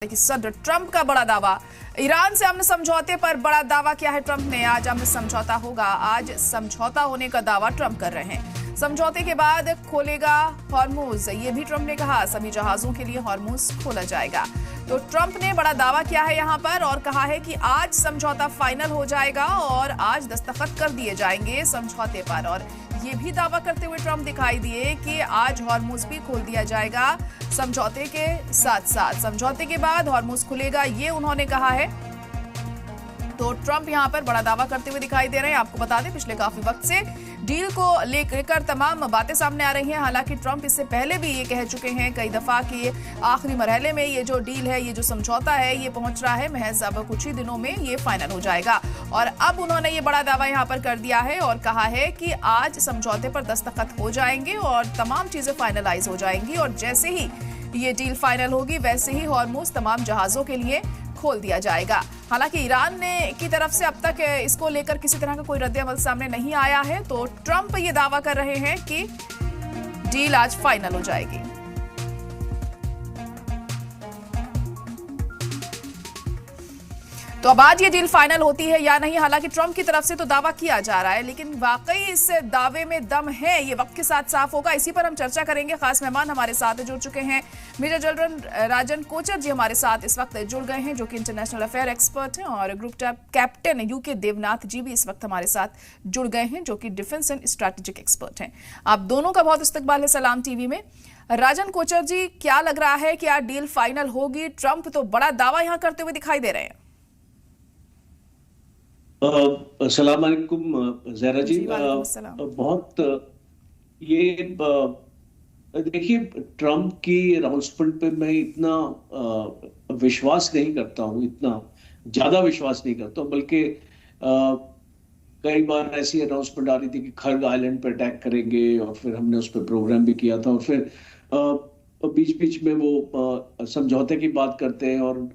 कि सदर ट्रंप का बड़ा दावा। ईरान से अमन समझौते पर बड़ा दावा किया है ट्रंप ने। आज अमन समझौता होगा। आज समझौता होने का दावा ट्रंप कर रहे हैं। समझौते के बाद खोलेगा हॉर्मुज, ये भी ट्रंप ने कहा। सभी जहाजों के लिए हॉर्मुज खोला जाएगा। तो ट्रंप ने बड़ा दावा किया है यहां पर और कहा है कि आज समझौता फाइनल हो जाएगा और आज दस्तखत कर दिए जाएंगे समझौते पर। और ये भी दावा करते हुए ट्रंप दिखाई दिए कि आज हॉर्मुज भी खोल दिया जाएगा समझौते के साथ साथ। समझौते के बाद हॉर्मुज खुलेगा, ये उन्होंने कहा है। तो ट्रंप यहां पर बड़ा दावा करते हुए दिखाई दे रहे हैं। आपको बता दें, पिछले काफी वक्त से डील को लेकर तमाम बातें सामने आ रही हैं। हालांकि ट्रंप इससे पहले भी ये कह चुके हैं कई दफा कि आखिरी मरहले में ये जो डील है, ये जो समझौता है, ये पहुंच रहा है। महज अब कुछ ही दिनों में ये फाइनल हो जाएगा। और अब उन्होंने ये बड़ा दावा यहां पर कर दिया है और कहा है कि आज समझौते पर दस्तखत हो जाएंगे और तमाम चीजें फाइनलाइज हो जाएंगी। और जैसे ही ये डील फाइनल होगी वैसे ही हॉर्मुज तमाम जहाजों के लिए खोल दिया जाएगा। हालांकि ईरान ने की तरफ से अब तक इसको लेकर किसी तरह का कोई रद्द-ए-अमल सामने नहीं आया है। तो ट्रंप ये दावा कर रहे हैं कि डील आज फाइनल हो जाएगी। तो अब आज ये डील फाइनल होती है या नहीं, हालांकि ट्रंप की तरफ से तो दावा किया जा रहा है, लेकिन वाकई इस दावे में दम है, ये वक्त के साथ साफ होगा। इसी पर हम चर्चा करेंगे। खास मेहमान हमारे साथ जुड़ चुके हैं। मेजर जनरल राजन कोचर जी हमारे साथ इस वक्त जुड़ गए हैं, जो कि इंटरनेशनल अफेयर एक्सपर्ट हैं। और ग्रुप कैप्टन यूके देवनाथ जी भी इस वक्त हमारे साथ जुड़ गए हैं, जो कि डिफेंस एंड स्ट्रैटेजिक एक्सपर्ट हैं। आप दोनों का बहुत इस्तकबाल है सलाम टीवी में। राजन कोचर जी, क्या लग रहा है कि आज डील फाइनल होगी? ट्रंप तो बड़ा दावा यहाँ करते हुए दिखाई दे रहे हैं। अस्सलाम वालेकुम ज़हरा जी। बहुत ये देखिए, ट्रंप की अनाउंसमेंट पे मैं इतना विश्वास नहीं करता हूँ, इतना ज्यादा विश्वास नहीं करता हूँ। बल्कि कई बार ऐसी अनाउंसमेंट आ रही थी कि खर्ग आइलैंड पे अटैक करेंगे और फिर हमने उस पर प्रोग्राम भी किया था। और फिर बीच बीच में वो समझौते की बात करते हैं और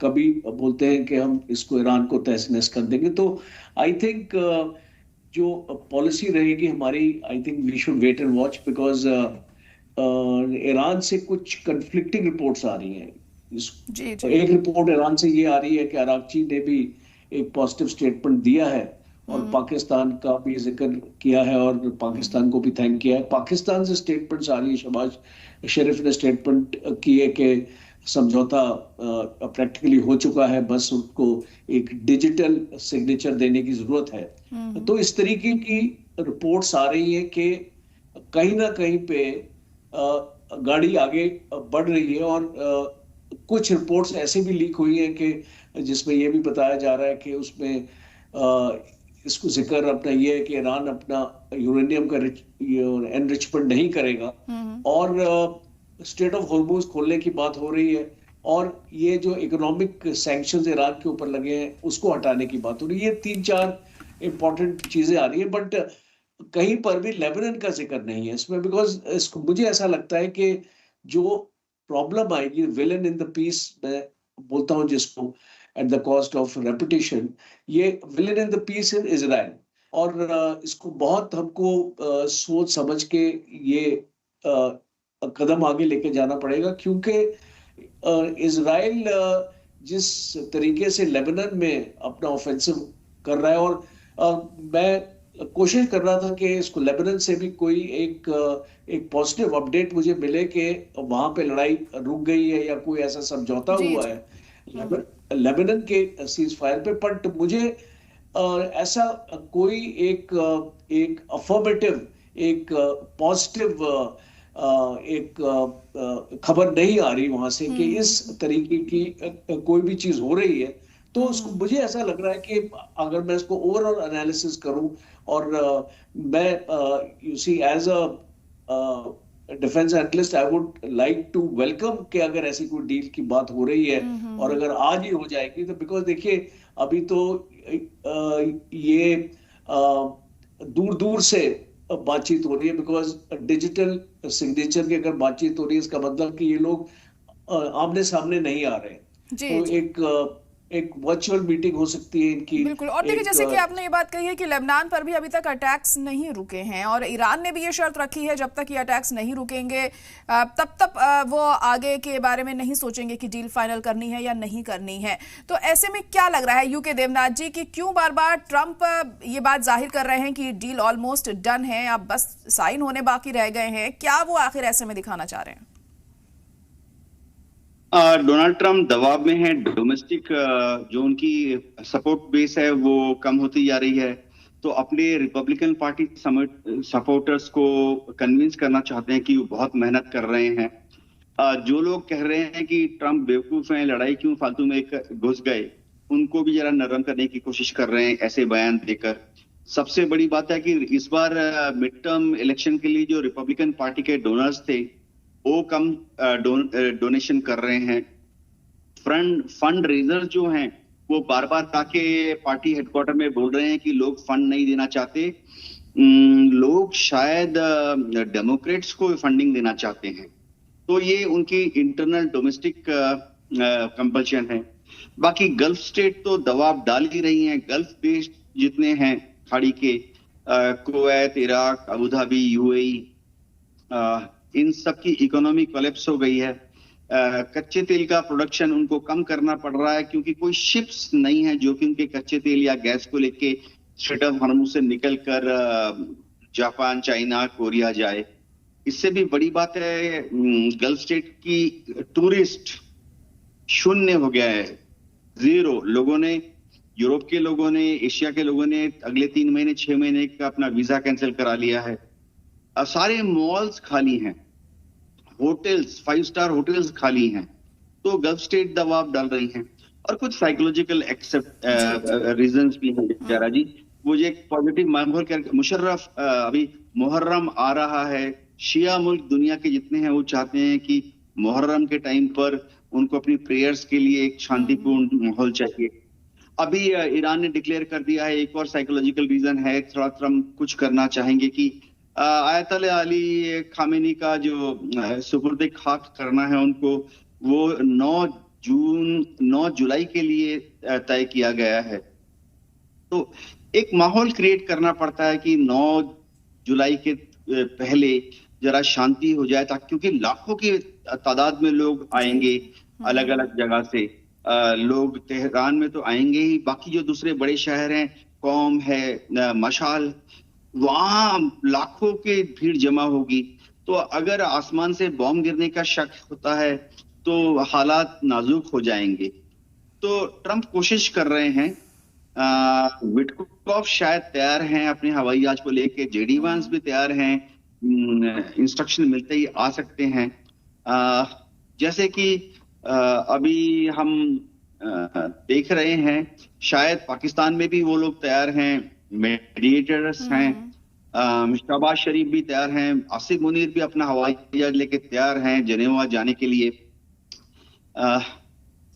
कभी बोलते हैं कि हम इसको ईरान को तहस नहस कर देंगे। तो आई थिंक जो पॉलिसी रहेगी हमारी, I think we should wait and watch, because Iran से कुछ कंफ्लिक्टिंग रिपोर्ट्स आ रही हैं। एक रिपोर्ट ईरान से ये आ रही है कि अरागची ने भी एक पॉजिटिव स्टेटमेंट दिया है और पाकिस्तान का भी जिक्र किया है और पाकिस्तान को भी थैंक किया है। पाकिस्तान से स्टेटमेंट्स आ रही है। शहबाज शरीफ ने स्टेटमेंट की है कि समझौता प्रैक्टिकली हो चुका है, बस उनको एक डिजिटल सिग्नेचर देने की जरूरत है। तो इस तरीके की रिपोर्ट्स आ रही है कि कहीं ना कहीं पे गाड़ी आगे बढ़ रही है। और कुछ रिपोर्ट्स ऐसे भी लीक हुई हैं कि जिसमें यह भी बताया जा रहा है कि उसमें इसको जिक्र अपना ये है कि ईरान अपना यूरेनियम का एनरिचमेंट नहीं करेगा और स्टेट ऑफ हॉर्मुज खोलने की बात हो रही है। और ये जो इकोनॉमिक सैंक्शंस ईरान के ऊपर लगे हैं उसको हटाने की बात हो रही है। ये 3-4 इंपॉर्टेंट चीजें आ रही है, बट कहीं पर भी लेबनान का जिक्र नहीं है इसमें। बिकॉज मुझे ऐसा लगता है कि जो प्रॉब्लम आएगी, विलन इन द पीस मैं बोलता हूं जिसको, at the cost of reputation, ये villain in the peace in Israel. और इसको बहुत हमको सोच समझ के ये कदम आगे लेके जाना पड़ेगा, क्योंकि इजराइल जिस तरीके से लेबनान में अपना ऑफेंसिव कर रहा है, और मैं कोशिश कर रहा था कि इसको लेबनान से भी कोई एक पॉजिटिव अपडेट मुझे मिले कि वहां पे लड़ाई रुक गई है या कोई ऐसा समझौता हुआ है लेबनान के सीज फायर पे। बट मुझे ऐसा कोई एक अफर्मेटिव, एक पॉजिटिव एक खबर नहीं आ रही वहां से कि इस तरीके की कोई भी चीज हो रही है। तो उसको मुझे ऐसा लग रहा है कि अगर मैं इसको ओवरऑल एनालिसिस करूं, और मैं you see as a defence analyst I would like to welcome कि अगर ऐसी कोई डील की बात हो रही है और अगर आज ही हो जाएगी तो, बिकॉज देखिए अभी तो ये दूर दूर से बातचीत हो रही है। बिकॉज डिजिटल सिग्नेचर की अगर बातचीत हो रही है, इसका मतलब कि ये लोग आमने सामने नहीं आ रहे। तो एक एक वर्चुअल मीटिंग हो सकती है इनकी। बिल्कुल। और देखिए, जैसे कि आपने ये बात कही है कि लेबनान पर भी अभी तक अटैक्स नहीं रुके हैं, और ईरान ने भी ये शर्त रखी है जब तक ये अटैक्स नहीं रुकेंगे तब तक वो आगे के बारे में नहीं सोचेंगे कि डील फाइनल करनी है या नहीं करनी है। तो ऐसे में क्या लग रहा है यूके देवनाथ जी कि क्यों बार बार ट्रंप ये बात जाहिर कर रहे हैं कि डील ऑलमोस्ट डन है, अब बस साइन होने बाकी रह गए हैं? क्या वो आखिर ऐसे में दिखाना चाह रहे हैं? डोनाल्ड ट्रंप दबाव में है। डोमेस्टिक जो उनकी सपोर्ट बेस है वो कम होती जा रही है, तो अपने रिपब्लिकन पार्टी सपोर्टर्स को कन्विंस करना चाहते हैं कि वो बहुत मेहनत कर रहे हैं। जो लोग कह रहे हैं कि ट्रंप बेवकूफ हैं, लड़ाई क्यों फालतू में घुस गए, उनको भी जरा नरम करने की कोशिश कर रहे हैं ऐसे बयान देकर। सबसे बड़ी बात है कि इस बार मिड टर्म इलेक्शन के लिए जो रिपब्लिकन पार्टी के डोनर्स थे वो कम डोनेशन कर रहे हैं। फंड रेजर जो हैं वो बार बार आके पार्टी हेडक्वार्टर में बोल रहे हैं कि लोग फंड नहीं देना चाहते। लोग शायद डेमोक्रेट्स को फंडिंग देना चाहते हैं, तो ये उनकी इंटरनल डोमेस्टिक कंपल्शन है। बाकी गल्फ स्टेट तो दबाव डाल ही रही हैं। गल्फ देश जितने हैं खाड़ी के, Kuwait, Iraq, Abu Dhabi, UAE, इन सब की इकोनॉमी कोलैप्स हो गई है। कच्चे तेल का प्रोडक्शन उनको कम करना पड़ रहा है क्योंकि कोई शिप्स नहीं है जो कि उनके कच्चे तेल या गैस को लेके स्ट्रेट ऑफ हॉर्मुज से निकलकर जापान, चाइना, कोरिया जाए। इससे भी बड़ी बात है, गल्फ स्टेट की टूरिस्ट शून्य हो गया है, जीरो। लोगों ने, यूरोप के लोगों ने, एशिया के लोगों ने अगले 3 महीने 6 महीने का अपना वीजा कैंसिल करा लिया है। सारे मॉल्स खाली हैं, होटल्स, 5 स्टार होटल्स खाली हैं। तो गल्फ स्टेट दबाव डाल रही हैं, और कुछ साइकोलॉजिकल रीजंस भी हैं जरा जी। वो जो एक पॉजिटिव माहौल कर, मुशर्रफ अभी मुहर्रम आ रहा है, शिया मुल्क दुनिया के जितने हैं वो चाहते हैं कि मुहर्रम के टाइम पर उनको अपनी प्रेयर्स के लिए एक शांतिपूर्ण माहौल चाहिए। अभी ईरान ने डिक्लेयर कर दिया है, एक और साइकोलॉजिकल रीजन है, थोड़ा ट्रम्प कुछ करना चाहेंगे कि आयतुल्लाह अली खामेनी का जो सुपुर्द खाक करना है उनको, वो 9 जुलाई के लिए तय किया गया है। तो एक माहौल क्रिएट करना पड़ता है कि 9 जुलाई के पहले जरा शांति हो जाए, ताकि, क्योंकि लाखों की तादाद में लोग आएंगे अलग अलग जगह से। लोग तेहरान में तो आएंगे ही, बाकी जो दूसरे बड़े शहर हैं, कौम है, मशाल, वहां लाखों की भीड़ जमा होगी। तो अगर आसमान से बॉम्ब गिरने का शक होता है तो हालात नाजुक हो जाएंगे। तो ट्रंप कोशिश कर रहे हैं। विटकॉफ शायद तैयार हैं अपने हवाई जहाज को लेके, जेडी वांस भी तैयार हैं, इंस्ट्रक्शन मिलते ही आ सकते हैं। जैसे कि अभी हम देख रहे हैं, शायद पाकिस्तान में भी वो लोग तैयार हैं, मेडिएटर्स हैं, शहबाज शरीफ भी तैयार हैं, आसिफ मुनीर भी अपना हवाई जहाज लेके तैयार हैं जेनेवा जाने के लिए।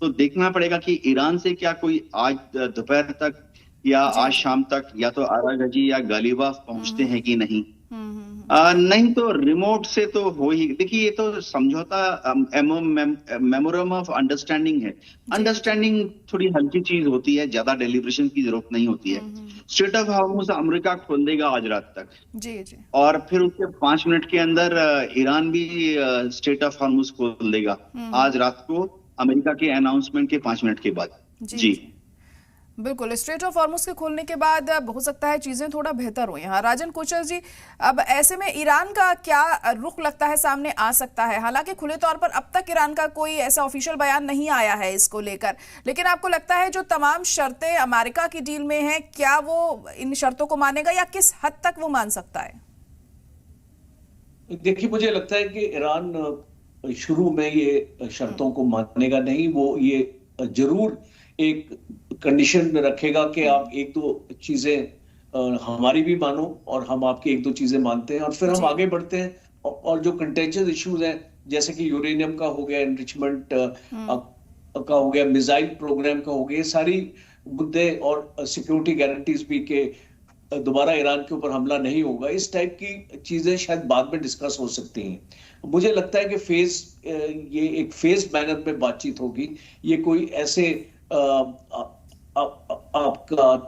तो देखना पड़ेगा कि ईरान से क्या कोई आज दोपहर तक या आज शाम तक या तो आरागजी या गालिबाफ पहुंचते हैं कि नहीं। नहीं तो रिमोट से तो हो ही। देखिए, ये तो समझौता मेमोरम ऑफ अंडरस्टैंडिंग है। अंडरस्टैंडिंग थोड़ी हल्की चीज होती है, ज्यादा डेलिब्रेशन की जरूरत नहीं होती है। स्ट्रेट ऑफ हॉर्मुज अमेरिका खोल देगा आज रात तक, जी। और फिर उसके 5 मिनट के अंदर ईरान भी स्ट्रेट ऑफ हॉर्मुज खोल देगा आज रात को, अमेरिका के अनाउंसमेंट के 5 मिनट के बाद। जी बिल्कुल, स्ट्रेट ऑफ हॉर्मुज के खोलने के बाद हो सकता है चीजें थोड़ा बेहतर हो। यहाँ राजन कोचर जी, अब ऐसे में ईरान का क्या रुख लगता है सामने आ सकता है? हालांकि खुले तौर पर अब तक ईरान का कोई ऐसा ऑफिशियल बयान नहीं आया है इसको लेकर, लेकिन आपको लगता है जो तमाम शर्तें अमेरिका की डील में हैं, क्या वो इन शर्तों को मानेगा या किस हद तक वो मान सकता है? देखिए, मुझे लगता है कि ईरान शुरू में ये शर्तों को मानेगा नहीं। वो ये जरूर एक कंडीशन रखेगा कि आप 1-2 चीजें हमारी भी मानो और हम आपकी 1-2 चीजें मानते हैं, और फिर हम आगे बढ़ते हैं। और जो कंटेंशियस इश्यूज हैं, जैसे कि यूरेनियम का हो गया, एनरिचमेंट का हो गया, मिसाइल प्रोग्राम का हो गया, ये सारी मुद्दे और सिक्योरिटी गारंटीज भी के दोबारा ईरान के ऊपर हमला नहीं होगा, इस टाइप की चीजें शायद बाद में डिस्कस हो सकती हैं। मुझे लगता है कि ये एक फेज मैनर में बातचीत होगी। ये कोई ऐसे आपका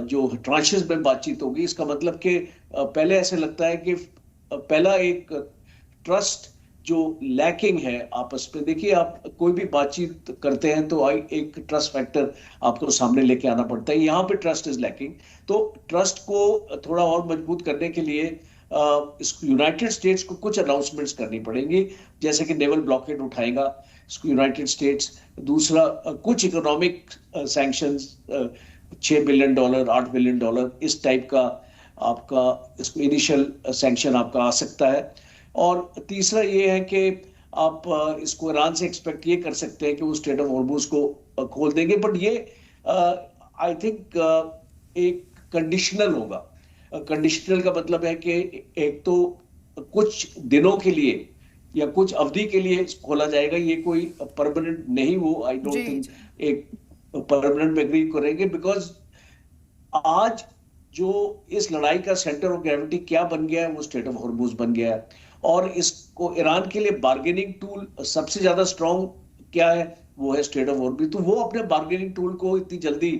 जो ट्रांशेस में बातचीत होगी। इसका मतलब कि पहले ऐसे लगता है कि पहला एक ट्रस्ट जो लैकिंग है आपस में। देखिए, आप कोई भी बातचीत करते हैं तो एक ट्रस्ट फैक्टर आपको सामने लेके आना पड़ता है। यहाँ पे ट्रस्ट इज लैकिंग, तो ट्रस्ट को थोड़ा और मजबूत करने के लिए यूनाइटेड स्टेट्स को कुछ अनाउंसमेंट्स करनी पड़ेंगी, जैसे कि नेवल ब्लॉकेड उठाएगा इसको यूनाइटेड स्टेट्स। दूसरा, कुछ इकोनॉमिक सैंक्शंस, $6 बिलियन, $8 बिलियन, इस टाइप का आपका इसको इनिशियल सैंक्शन आपका आ सकता है। और तीसरा ये है कि आप इसको ईरान से एक्सपेक्ट ये कर सकते हैं कि वो स्ट्रेट ऑफ हॉर्मुज को खोल देंगे, बट ये आई थिंक एक कंडीशनल होगा। कंडीशनल का मतलब है कि एक तो कुछ दिनों के लिए या कुछ अवधि के लिए खोला जाएगा, ये कोई परमानेंट नहीं। वो आई डोंट थिंक एक परमानेंट में एग्री करेंगे, बिकॉज आज जो इस लड़ाई का सेंटर ऑफ ग्रेविटी क्या बन गया है, वो स्ट्रेट ऑफ हॉर्मुज बन गया है। और इसको ईरान के लिए बार्गेनिंग टूल सबसे ज्यादा स्ट्रॉन्ग क्या है, वो है स्ट्रेट ऑफ हॉर्मुज। तो वो अपने बार्गेनिंग टूल को इतनी जल्दी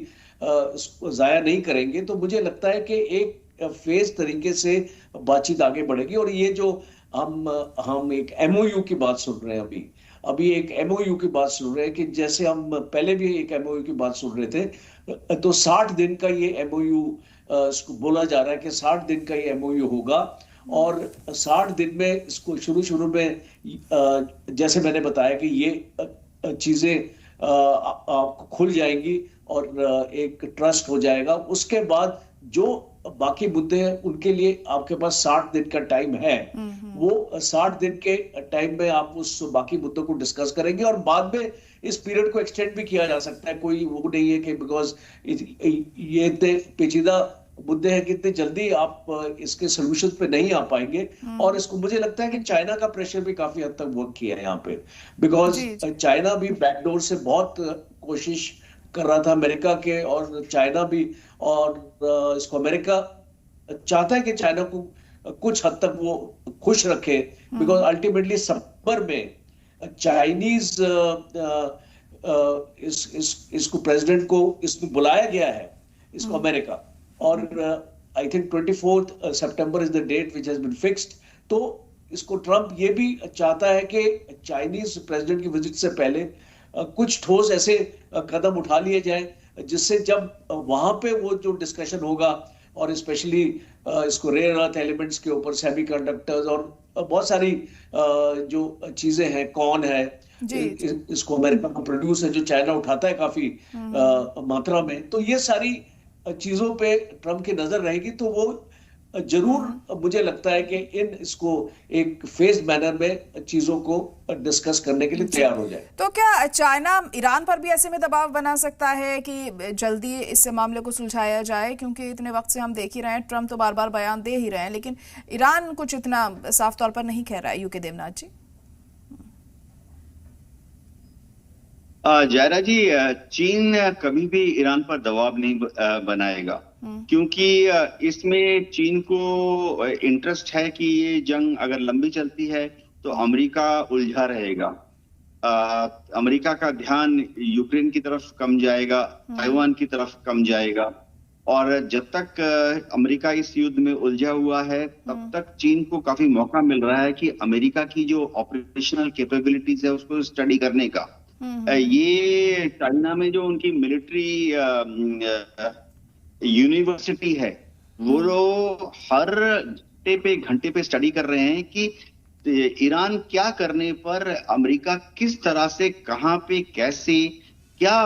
जाया नहीं करेंगे। तो मुझे लगता है कि एक फेज तरीके से बातचीत आगे बढ़ेगी। और ये जो हम एक एमओयू की बात सुन रहे हैं, अभी एक एमओयू की बात सुन रहे हैं कि जैसे हम पहले भी एक एमओयू की बात सुन रहे थे, तो 60 दिन का ये एमओयू बोला जा रहा है कि 60 दिन का ये एमओयू होगा। और 60 दिन में इसको शुरू में जैसे मैंने बताया कि ये चीजें खुल जाएंगी और एक ट्रस्ट हो जाएगा। उसके बाद जो बाकी मुद्दे हैं उनके लिए आपके पास 60 दिन का टाइम है। वो 60 दिन के टाइम में आप उस बाकी मुद्दों को डिस्कस करेंगे और बाद में इस पीरियड को एक्सटेंड भी किया जा सकता है। कोई वो नहीं है कि बिकॉज ये इतने पेचीदा मुद्दे हैं कि इतने जल्दी आप इसके सोल्यूशन पे नहीं आ पाएंगे। और इसको मुझे लगता है कि चाइना का प्रेशर भी काफी हद तक वर्क किया है यहाँ पे, बिकॉज चाइना भी बैकडोर से बहुत कोशिश कर रहा था अमेरिका के, और चाइना भी, और इसको अमेरिका चाहता है कि चाइना को कुछ हद तक वो खुश रखे, बिकॉज अल्टीमेटली सितंबर में चाइनीज इसको प्रेसिडेंट को इसमें बुलाया गया है, इसको अमेरिका। और आई थिंक 24 सितंबर is the date which has been fixed. तो इसको ट्रम्प ये भी चाहता है कि चाइनीज प्रेसिडेंट की विजिट से पहले कुछ ठोस ऐसे कदम उठा लिए जाए जिससे जब वहां पे वो जो डिस्कशन होगा, और स्पेशली इसको रेयर अर्थ एलिमेंट्स के ऊपर, सेमीकंडक्टर्स और बहुत सारी जो चीजें हैं, कौन है इसको अमेरिका को प्रोड्यूस है जो चाइना उठाता है काफी मात्रा में, तो ये सारी चीजों पे ट्रम्प की नजर रहेगी। तो वो जरूर मुझे लगता है कि इसको एक फेज मैनर में चीजों को डिस्कस करने के लिए तैयार हो जाए। तो क्या चाइना ईरान पर भी ऐसे में दबाव बना सकता है कि जल्दी इस मामले को सुलझाया जाए? क्योंकि इतने वक्त से हम देख ही रहे हैं, ट्रम्प तो बार बार बयान दे ही रहे हैं, लेकिन ईरान कुछ इतना साफ तौर पर नहीं कह रहा है। यूके देवनाथ जी। जायरा जी, चीन कभी भी ईरान पर दबाव नहीं बनाएगा, क्योंकि इसमें चीन को इंटरेस्ट है कि ये जंग अगर लंबी चलती है तो अमेरिका उलझा रहेगा। अमेरिका का ध्यान यूक्रेन की तरफ कम जाएगा, ताइवान की तरफ कम जाएगा, और जब तक अमेरिका इस युद्ध में उलझा हुआ है तब तक चीन को काफी मौका मिल रहा है कि अमेरिका की जो ऑपरेशनल कैपेबिलिटीज है उसको स्टडी करने का। ये चाइना में जो उनकी मिलिट्री यूनिवर्सिटी है, वो लोग हर घंटे पे स्टडी कर रहे हैं कि ईरान क्या करने पर अमेरिका किस तरह से, कहां पे, कैसे, क्या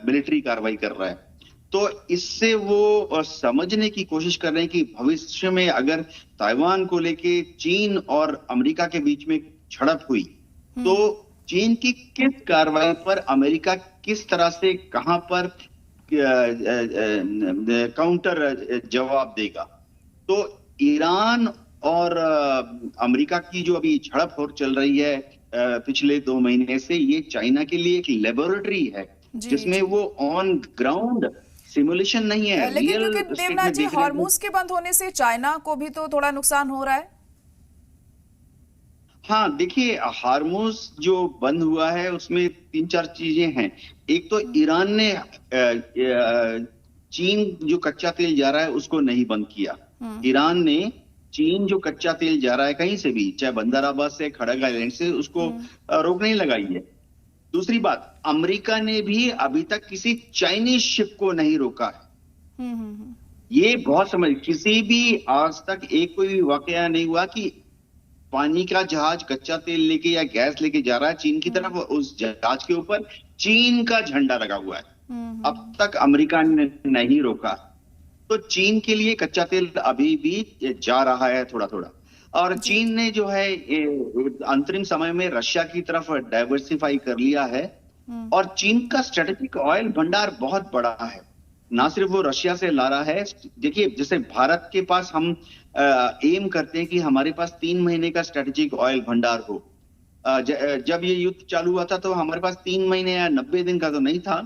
मिलिट्री कार्रवाई कर रहा है। तो इससे वो समझने की कोशिश कर रहे हैं कि भविष्य में अगर ताइवान को लेके चीन और अमेरिका के बीच में झड़प हुई तो चीन की किस कार्रवाई पर अमेरिका किस तरह से, कहां पर काउंटर जवाब देगा। तो ईरान और अमेरिका की जो अभी झड़प हो चल रही है पिछले 2 महीने से, ये चाइना के लिए एक लेबोरेटरी है जिसमें वो ऑन ग्राउंड सिमुलेशन नहीं है। लेकिन क्योंकि देवनाथ जी हॉर्मुज के बंद होने से चाइना को भी तो थोड़ा नुकसान हो रहा है। हाँ देखिए, हार्मोज जो बंद हुआ है उसमें 3-4 चीजें हैं। एक तो ईरान ने चीन जो कच्चा तेल जा रहा है उसको नहीं बंद किया। ईरान ने चीन जो कच्चा तेल जा रहा है कहीं से भी, चाहे बंदर अब्बास से, खड़ग आइलैंड से, उसको रोक नहीं लगाई है। दूसरी बात, अमेरिका ने भी अभी तक किसी चाइनीज शिप को नहीं रोका है। ये बहुत समझ, किसी भी आज तक एक कोई वाकया नहीं हुआ कि पानी का जहाज कच्चा तेल लेके या गैस लेके जा रहा है चीन की तरफ, उस जहाज के ऊपर चीन का झंडा लगा हुआ है। अब तक अमेरिका ने नहीं रोका। तो चीन के लिए कच्चा तेल अभी भी जा रहा है थोड़ा थोड़ा। और चीन ने जो है अंतरिम समय में रशिया की तरफ डाइवर्सिफाई कर लिया है। और चीन का स्ट्रेटेजिक ऑयल भंडार बहुत बड़ा है, ना सिर्फ वो रशिया से ला रहा है। देखिए, जैसे भारत के पास हम एम करते हैं कि हमारे पास 3 महीने का स्ट्रेटेजिक ऑयल भंडार हो। जब ये युद्ध चालू हुआ था तो हमारे पास 3 महीने या 90 दिन का तो नहीं था,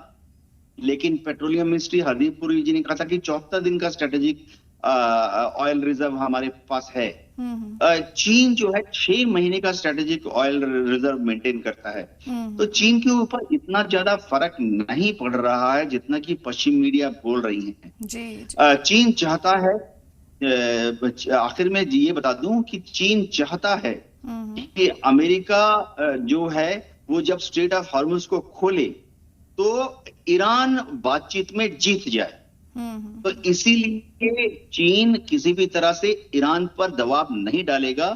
लेकिन पेट्रोलियम मिनिस्ट्री हरदीप पुरी जी ने कहा था कि 74 दिन का स्ट्रेटेजिक ऑयल रिजर्व हमारे पास है। चीन जो है 6 महीने का स्ट्रेटेजिक ऑयल रिजर्व मेंटेन करता है। तो चीन के ऊपर इतना ज्यादा फर्क नहीं पड़ रहा है जितना कि पश्चिम मीडिया बोल रही है। चीन चाहता है, आखिर में ये बता दूं कि चीन चाहता है कि अमेरिका जो है वो जब स्ट्रेट ऑफ हॉर्मुज को खोले तो ईरान बातचीत में जीत जाए। तो इसीलिए चीन किसी भी तरह से ईरान पर दबाव नहीं डालेगा।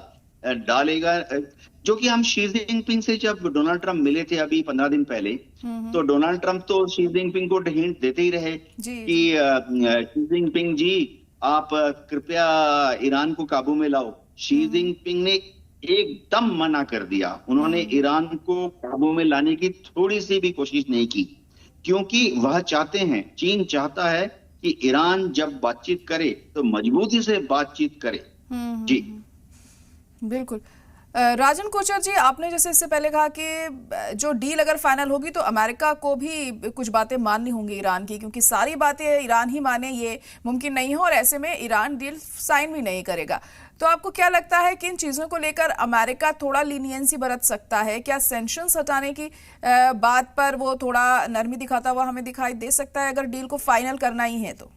जो कि हम शी जिनपिंग से जब डोनाल्ड ट्रंप मिले थे अभी 15 दिन पहले, तो डोनाल्ड ट्रंप तो शी जिनपिंग को हिंट देते ही रहे कि शी जिनपिंग जी आप कृपया ईरान को काबू में लाओ। शी जिनपिंग ने एकदम मना कर दिया। उन्होंने ईरान को काबू में लाने की थोड़ी सी भी कोशिश नहीं की, क्योंकि वह चाहते हैं, चीन चाहता है कि ईरान जब बातचीत करे तो मजबूती से बातचीत करे। जी बिल्कुल। राजन कोचर जी, आपने जैसे इससे पहले कहा कि जो डील अगर फाइनल होगी तो अमेरिका को भी कुछ बातें माननी होंगी ईरान की, क्योंकि सारी बातें ईरान ही माने ये मुमकिन नहीं है, और ऐसे में ईरान डील साइन भी नहीं करेगा। तो आपको क्या लगता है कि इन चीज़ों को लेकर अमेरिका थोड़ा लीनियंसी बरत सकता है? क्या सैंक्शंस हटाने की बात पर वो थोड़ा नरमी दिखाता हुआ हमें दिखाई दे सकता है अगर डील को फाइनल करना ही है तो?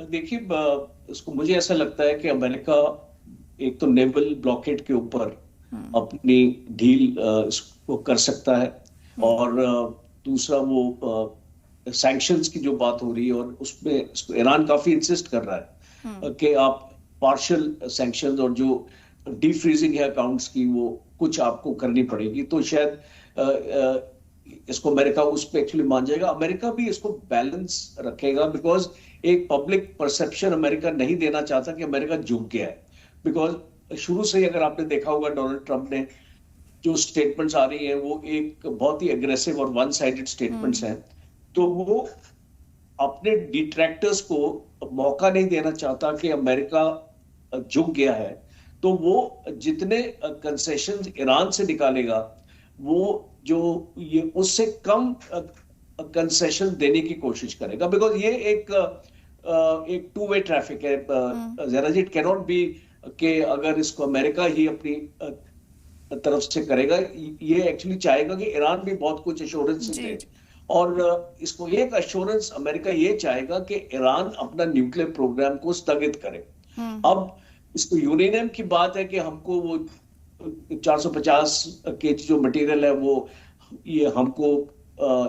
देखिए, इसको मुझे ऐसा लगता है कि अमेरिका एक तो नेवल ब्लॉकेड के ऊपर अपनी डील इसको कर सकता है, और दूसरा वो सैंक्शंस की जो बात हो रही है और उसमें ईरान काफी इंसिस्ट कर रहा है कि आप पार्शियल सैंक्शंस और जो डीफ्रीजिंग है अकाउंट्स की वो कुछ आपको करनी पड़ेगी। तो शायद इसको अमेरिका उस पर एक्चुअली मान जाएगा। अमेरिका भी इसको बैलेंस रखेगा, बिकॉज एक पब्लिक परसेप्शन अमेरिका नहीं देना चाहता कि अमेरिका झुक गया है। बिकॉज शुरू से ही अगर आपने देखा होगा डोनाल्ड ट्रंप ने जो स्टेटमेंट्स आ रही हैं वो एक बहुत ही एग्रेसिव और वन साइडेड स्टेटमेंट्स हैं। तो वो अपने डिट्रैक्टर्स को मौका नहीं देना चाहता कि अमेरिका झुक गया है। तो वो जितने कंसेशंस ईरान से निकालेगा वो जो ये उससे कम कंसेशन देने की कोशिश करेगा, बिकॉज ये एक टू वे ट्रैफिक है। जरा जी, इट कैनॉट बी कि अगर इसको अमेरिका ही अपनी तरफ से करेगा, ये एक्चुअली चाहेगा कि ईरान भी बहुत कुछ एश्योरेंस दे, और इसको एक एश्योरेंस अमेरिका ये चाहेगा कि ईरान अपना न्यूक्लियर प्रोग्राम को स्थगित करे। अब इसको यूरेनियम की बात है कि हमको वो 450 केजी जो मटेरियल है वो ये हमको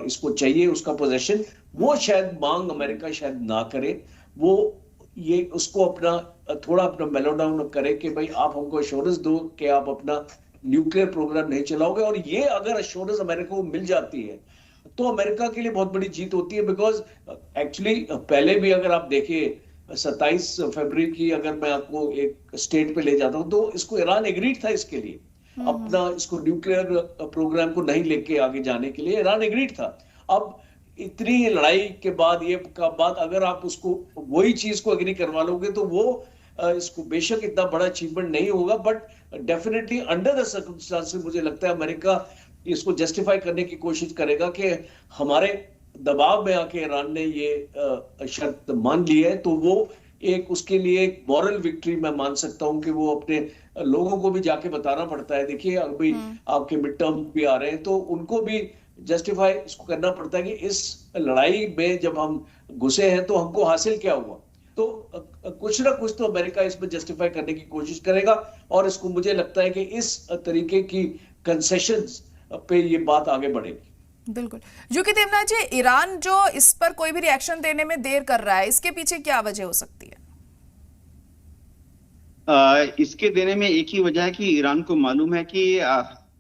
इसको चाहिए, उसका पोजेशन, वो शायद मांग अमेरिका शायद ना करे। वो ये उसको थोड़ा अपना मेलो डाउन करे कि भाई आप हमको एश्योरेंस दो कि आप अपना न्यूक्लियर प्रोग्राम नहीं चलाओगे। और ये अगर एश्योरेंस अमेरिका को मिल जाती है तो अमेरिका के लिए बहुत बड़ी जीत होती है। बिकॉज एक्चुअली पहले भी अगर आप देखिए 27 फरवरी की अगर मैं आपको एक स्टेट पे ले जाता हूं तो इसको ईरान एग्रीड था इसके लिए, अपना इसको न्यूक्लियर प्रोग्राम को नहीं लेके आगे जाने के लिए ईरान एग्रीड था। अब इतनी लड़ाई के बाद अगर आप उसको वही चीज को एग्री करवा लोगे तो वो इसको बेशक इतना बड़ा अचीवमेंट नहीं होगा, but definitely under the circumstances मुझे लगता है अमेरिका इसको जस्टिफाई करने की कोशिश करेगा कि हमारे दबाव में आके ईरान ने ये शर्त मान ली है, तो वो एक उसके लिए एक मॉरल विक्ट्री मैं मान सकता हूं कि वो अपने लोगों को भी जाके बताना पड़ता है। देखिए अभी आपके मिड टर्म भी आ रहे हैं, तो उनको भी जस्टिफाई इसको करना पड़ता है कि इस लड़ाई में जब हम घुसे हैं तो हमको हासिल क्या हुआ। तो कुछ ना कुछ तो अमेरिका इसमें जस्टिफाई करने की कोशिश करेगा, और इसको मुझे लगता है कि इस तरीके की कंसेशंस पे ये बात आगे बढ़ेगी। बिल्कुल। युकी देवनाथ जी, ईरान जो इस पर कोई भी रिएक्शन देने में देर कर रहा है, इसके पीछे क्या वजह हो सकती है? इसके देने में एक ही वजह है कि ईरान को मालूम है कि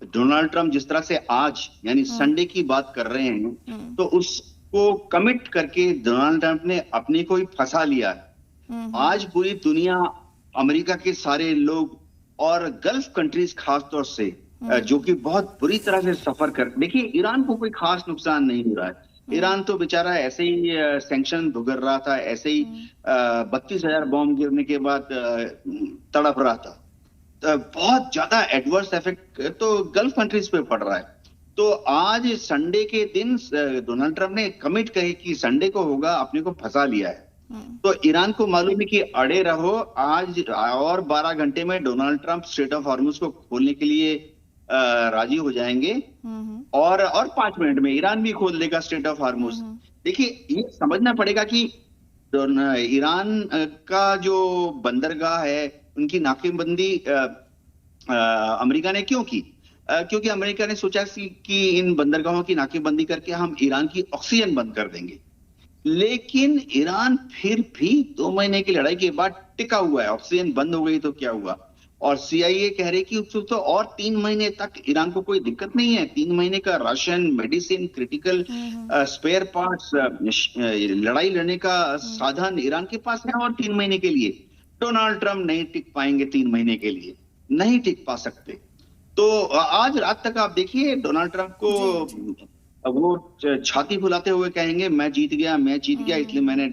डोनाल्ड ट्रंप जिस तरह से आज यानी संडे की बात कर रहे हैं, तो उसको कमिट करके डोनाल्ड ट्रंप ने अपने को ही फंसा लिया है। आज पूरी दुनिया, अमेरिका के सारे लोग और गल्फ कंट्रीज खासतौर से जो कि बहुत बुरी तरह से सफर कर, देखिए ईरान को कोई खास नुकसान नहीं हो रहा है। ईरान तो बेचारा ऐसे ही सैंक्शन भुगत रहा था, ऐसे ही 32,000 बॉम्ब गिरने के बाद तड़प रहा था। बहुत ज्यादा एडवर्स इफेक्ट तो गल्फ कंट्रीज पे पड़ रहा है। तो आज संडे के दिन डोनाल्ड ट्रंप ने कमिट कही कि संडे को होगा, अपने को फंसा लिया है। तो ईरान को मालूम है कि अड़े रहो, आज और 12 घंटे में Donald Trump straight of Hormuz को खोलने के लिए राजी हो जाएंगे, और 5 मिनट में ईरान भी खोल देगा स्ट्रेट ऑफ हॉर्मुज। देखिए ये समझना पड़ेगा कि ईरान का जो बंदरगाह है, उनकी नाकेबंदी अमेरिका ने क्यों की? क्योंकि अमेरिका ने सोचा कि इन बंदरगाहों की नाकेबंदी करके हम ईरान की ऑक्सीजन बंद कर देंगे। लेकिन ईरान फिर भी 2 महीने की लड़ाई के बाद टिका हुआ है। ऑक्सीजन बंद हो गई तो क्या हुआ? और CIA कह रही कि तो और 3 महीने तक ईरान को कोई दिक्कत नहीं है। 3 महीने का ration, medicine, critical spare parts, लड़ाई लड़ने का साधन ईरान के पास है। और 3 महीने के लिए डोनाल्ड ट्रंप नहीं टिक पाएंगे, 3 महीने के लिए नहीं टिक पा सकते। तो आज रात तक आप देखिए डोनाल्ड ट्रंप को वो छाती फुलाते हुए कहेंगे मैं जीत गया, इसलिए मैंने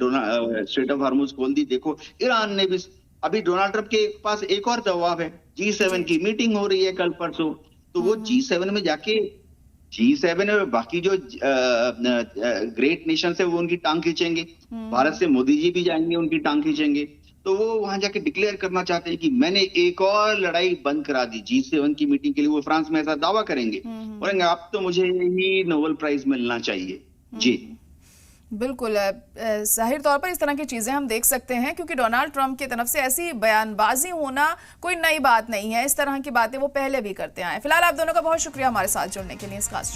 स्ट्रेट ऑफ हॉर्मुज खोल दी। देखो ईरान ने भी, अभी डोनाल्ड ट्रंप के पास एक और जवाब है, G7 की मीटिंग हो रही है कल परसों, तो वो G7 में जाके, G7 में बाकी जो ग्रेट नेशन है वो उनकी टांग खींचेंगे। भारत से मोदी जी भी जाएंगे, उनकी टांग खींचेंगे। तो वो वहां जाके डिक्लेयर करना चाहते हैं कि मैंने एक और लड़ाई बंद करा दी। G7 की मीटिंग के लिए वो फ्रांस में ऐसा दावा करेंगे, बोलेंगे अब तो मुझे ही नोबेल प्राइज मिलना चाहिए। जी बिल्कुल, जाहिर तौर पर इस तरह की चीजें हम देख सकते हैं, क्योंकि डोनाल्ड ट्रंप की तरफ से ऐसी बयानबाजी होना कोई नई बात नहीं है। इस तरह की बातें वो पहले भी करते आए हैं। फिलहाल आप दोनों का बहुत शुक्रिया हमारे साथ जुड़ने के लिए इस खास